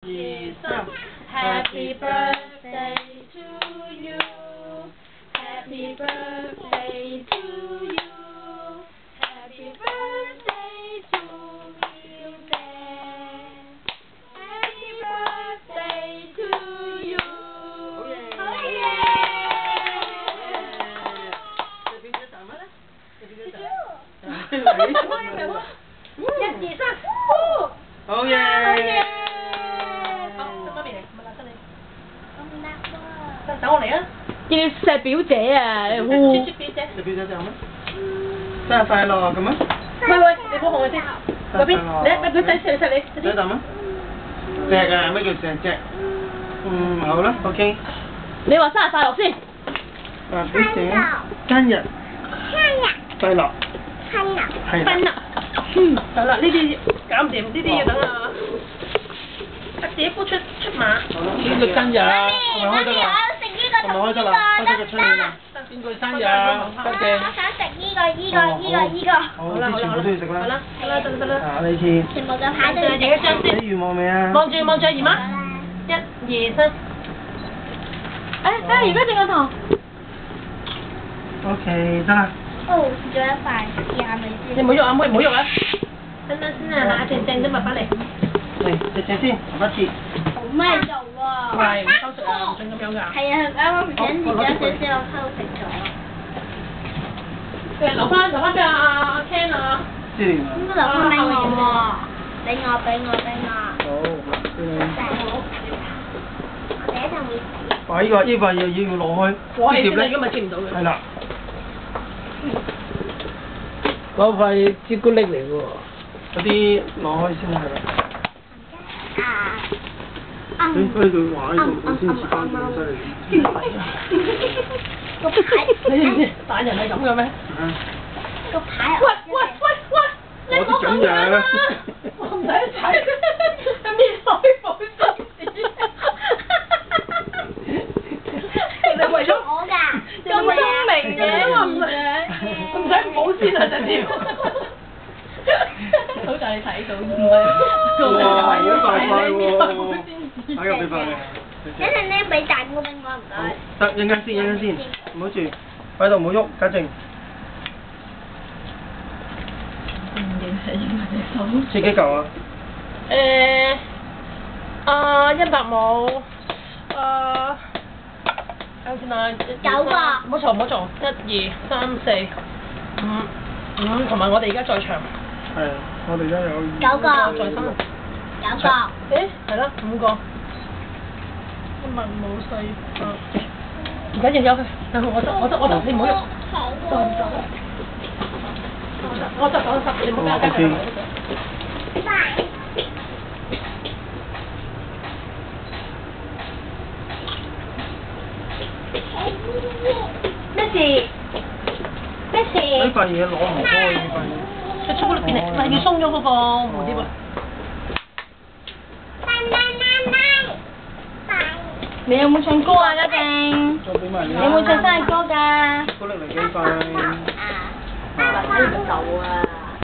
Happy birthday to you. Happy birthday to you. Happy birthday to you, Dan. Happy birthday to you. Oh yeah. Oh yeah. 等我嚟啊！叫你錫表姐啊！你表姐。食表姐就咩？生日快樂咁啊！喂，你唔好控佢先。嗰邊，你表姐錫你。錫啖啊！錫啊！咩叫錫啫？好啦 ，OK。你話生日快樂先。表姐生日快樂。係啦。好啦，呢啲搞唔掂，呢啲要等啊。阿姐夫出馬。邊個生日啊？係咪開得啦？係咪開得啦？開得個窗簾啦。邊個生日啊？得嘅。我想食呢個。好啦，啲全部都要食啦。好啦，得啦。啊，呢次。全部嘅牌都要影一張先。你願望未啊？望住阿姨媽。1、2、3。誒，而家整個糖。OK，得啦。哦，仲有一塊，試下未先？你唔好喐啊，妹唔好喐啊。等先啊，阿靜靜都咪翻嚟。嚟，食先，爸爸切。冇咩做喎。喂，唔收食啊，唔准咁樣㗎。係啊，啱啱唔想食咗少少，我偷食咗。留翻俾阿 Ken 啊。知你。應該留翻俾我喎。俾我。好，俾你。我第一陣會死。哇！呢個要落去。我係先啦，如果咪切唔到嘅。係啦。嗰塊朱古力嚟嘅喎。嗰啲攞開先係啦。佢玩呢度先切翻咁犀利。個牌。你知唔知大人係咁嘅咩？個牌。喂！我都咁樣。我唔使睇，面海冇心事。你為咗我㗎。咁聰明嘅，我唔使唔好先啊，陣時。好在你睇到，唔係哇！好大塊喎！睇入俾飯你。一陣咧俾蛋糕俾我唔該。得，陣間先，唔好住，擺度唔好喐，家靜。切幾嚿啊？100冇，有錢啊9個。唔好嘈，1、2、3、4、5，同埋我哋而家在場。係，我哋而家有9個。在生。9個。誒，係啦，5個。100冇4，唔緊要，有佢，我執，你唔好喐。我執，你唔好俾我跟住。咩事？呢塊嘢攞唔開呢塊嘢。佢朱古力變嚟，唔係要鬆咗嗰個蝴蝶啊！你有冇唱歌啊，家靜？再俾埋你。你有冇唱生日歌㗎？朱古力嚟幾塊？啊！呢個夠啊！